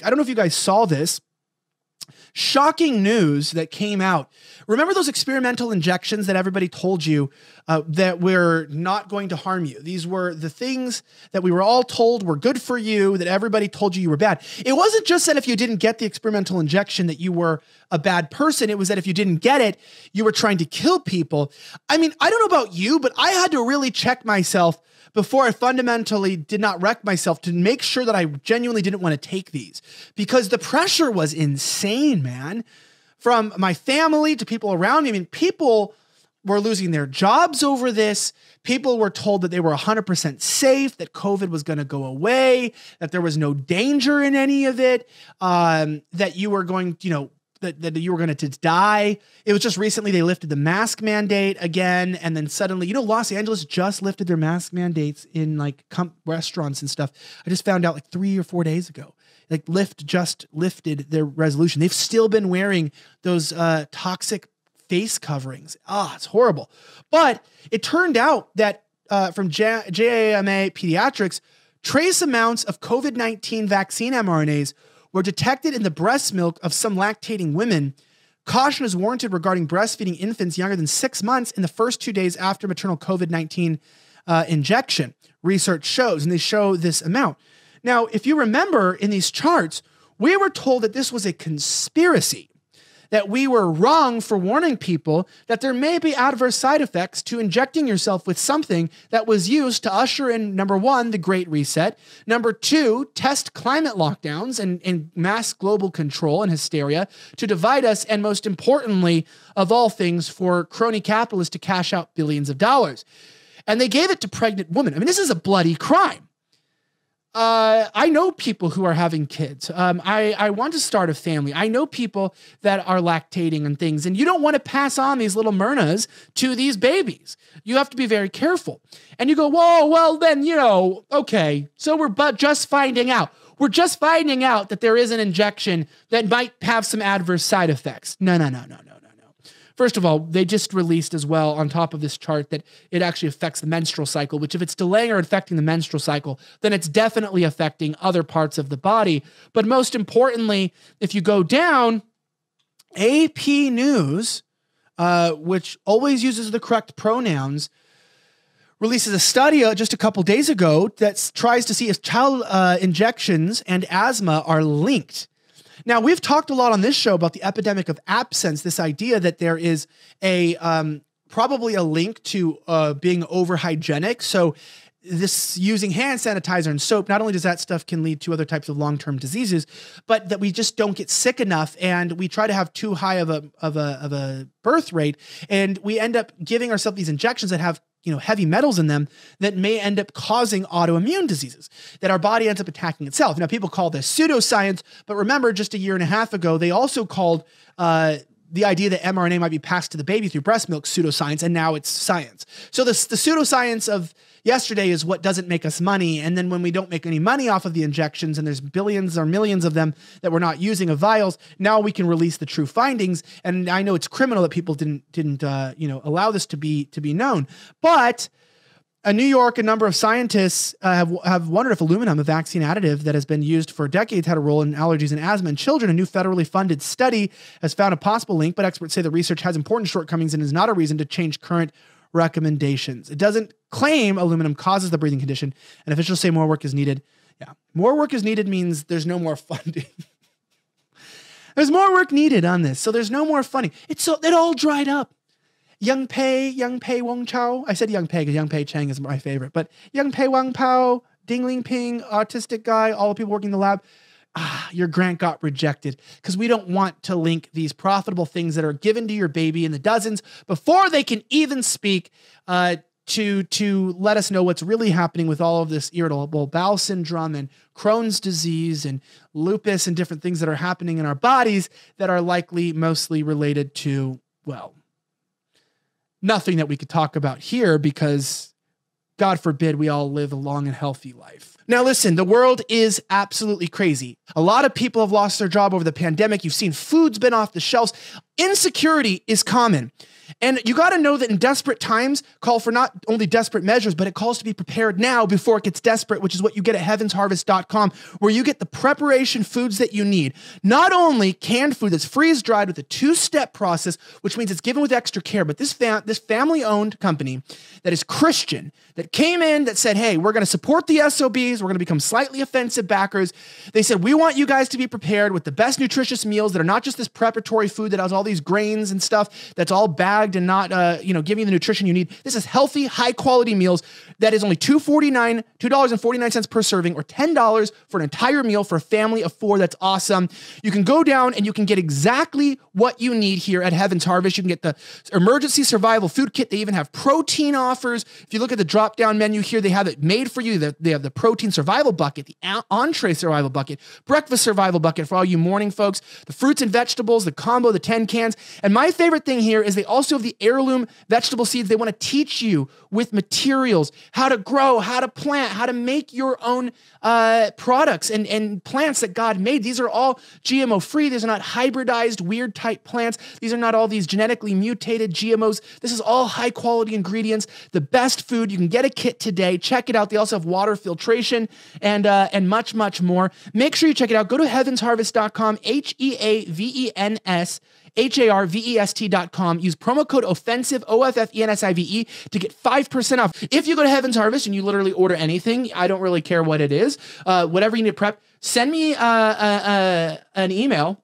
week. I don't know if you guys saw this. Shocking news that came out. Remember those experimental injections that everybody told you that were not going to harm you? These were the things that we were all told were good for you, that everybody told you were bad. It wasn't just that if you didn't get the experimental injection that you were a bad person. It was that if you didn't get it, you were trying to kill people. I mean, I don't know about you, but I had to really check myself before I fundamentally did not wreck myself to make sure that I genuinely didn't want to take these, because the pressure was insane, man. From my family to people around me. I mean, people were losing their jobs over this. People were told that they were 100% safe, that COVID was going to go away, that there was no danger in any of it, that you were going, that you were going to die. It was just recently they lifted the mask mandate again. And then suddenly, Los Angeles just lifted their mask mandates in like restaurants and stuff. I just found out like 3 or 4 days ago, like Lyft just lifted their resolution. They've still been wearing those toxic face coverings. It's horrible. But it turned out that from JAMA Pediatrics, trace amounts of COVID-19 vaccine mRNAs were detected in the breast milk of some lactating women. Caution is warranted regarding breastfeeding infants younger than 6 months in the first 2 days after maternal COVID-19 injection, research shows, and they show this amount. Now, if you remember in these charts, we were told that this was a conspiracy, that we were wrong for warning people that there may be adverse side effects to injecting yourself with something that was used to usher in, number one, the Great Reset, number two, test climate lockdowns and mass global control and hysteria to divide us, and most importantly, of all things, for crony capitalists to cash out billions of dollars. And they gave it to pregnant women. I mean, this is a bloody crime. I know people who are having kids. I want to start a family. I know people that are lactating and things, and you don't want to pass on these little Myrnas to these babies. You have to be very careful. And you go, whoa, well then, okay, so we're just finding out. We're just finding out that there is an injection that might have some adverse side effects. No. First of all, they just released as well on top of this chart that it actually affects the menstrual cycle, which if it's delaying or affecting the menstrual cycle, then it's definitely affecting other parts of the body. But most importantly, if you go down, AP News, which always uses the correct pronouns, releases a study just a couple days ago that tries to see if child injections and asthma are linked. Now, we've talked a lot on this show about the epidemic of absence, this idea that there is probably a link to being over-hygienic. So this using hand sanitizer and soap, not only does that stuff can lead to other types of long-term diseases, but that we just don't get sick enough, and we try to have too high of a birth rate, and we end up giving ourselves these injections that have heavy metals in them that may end up causing autoimmune diseases, that our body ends up attacking itself. Now, people call this pseudoscience, but remember, just a year and a half ago, they also called the idea that mRNA might be passed to the baby through breast milk pseudoscience, and now it's science. So the pseudoscience of yesterday is what doesn't make us money, and then when we don't make any money off of the injections, and there's billions or millions of them that we're not using of vials, now we can release the true findings. And I know it's criminal that people didn't allow this to be known, but in New York, a number of scientists have wondered if aluminum, a vaccine additive that has been used for decades, had a role in allergies and asthma in children. A new federally funded study has found a possible link, but experts say the research has important shortcomings and is not a reason to change current recommendations. It doesn't claim aluminum causes the breathing condition, and officials say more work is needed. Yeah, more work is needed means there's no more funding. There's more work needed on this, so there's no more funding. It all dried up. Young Pei Wong Chao. I said Young Pei because Young Pei Chang is my favorite, but Young Pei Wong Pao, Ding Ling Ping, autistic guy, all the people working in the lab. Your grant got rejected because we don't want to link these profitable things that are given to your baby in the dozens before they can even speak to let us know what's really happening with all of this irritable bowel syndrome and Crohn's disease and lupus and different things that are happening in our bodies that are likely mostly related to, well, nothing that we could talk about here because, God forbid, we all live a long and healthy life. Now, listen, the world is absolutely crazy. A lot of people have lost their job over the pandemic. You've seen food's been off the shelves. Insecurity is common. And you got to know that in desperate times call for not only desperate measures, but it calls to be prepared now before it gets desperate, which is what you get at heavensharvest.com, where you get the preparation foods that you need. Not only canned food that's freeze-dried with a 2-step process, which means it's given with extra care, but this family-owned company that is Christian, that came in, that said, hey, we're going to support the SOBs, we're going to become slightly offensive backers. They said, we want you guys to be prepared with the best nutritious meals that are not just this preparatory food that has all these grains and stuff that's all bagged and not, giving you the nutrition you need. This is healthy, high-quality meals that is only $2.49 per serving, or $10 for an entire meal for a family of 4. That's awesome. You can go down and you can get exactly what you need here at Heaven's Harvest. You can get the emergency survival food kit. They even have protein offers. If you look at the drop-down menu here, they have it made for you. They have the protein survival bucket, the entree survival bucket, breakfast survival bucket for all you morning folks, the fruits and vegetables, the combo, the 10 cans. And my favorite thing here is they also have the heirloom vegetable seeds. They want to teach you with materials how to grow, how to plant, how to make your own products and plants that God made. These are all GMO free. These are not hybridized, weird type plants. These are not all these genetically mutated GMOs. This is all high quality ingredients, the best food. You can get a kit today. Check it out. They also have water filtration and much, much more. Make sure you check it out. Go to heavensharvest.com, HEAVENSHARVEST.com. Use promo code OFFENSIVE, OFFENSIVE, to get 5% off. If you go to Heaven's Harvest and you literally order anything, I don't really care what it is, whatever you need to prep, send me an email.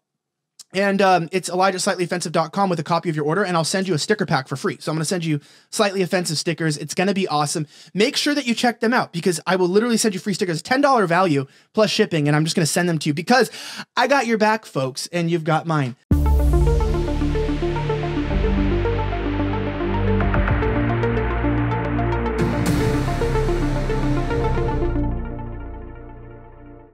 And it's ElijahSlightlyOffensive.com with a copy of your order, and I'll send you a sticker pack for free. So I'm going to send you Slightly Offensive stickers. It's going to be awesome. Make sure that you check them out, because I will literally send you free stickers, $10 value plus shipping, and I'm just going to send them to you because I got your back, folks, and you've got mine.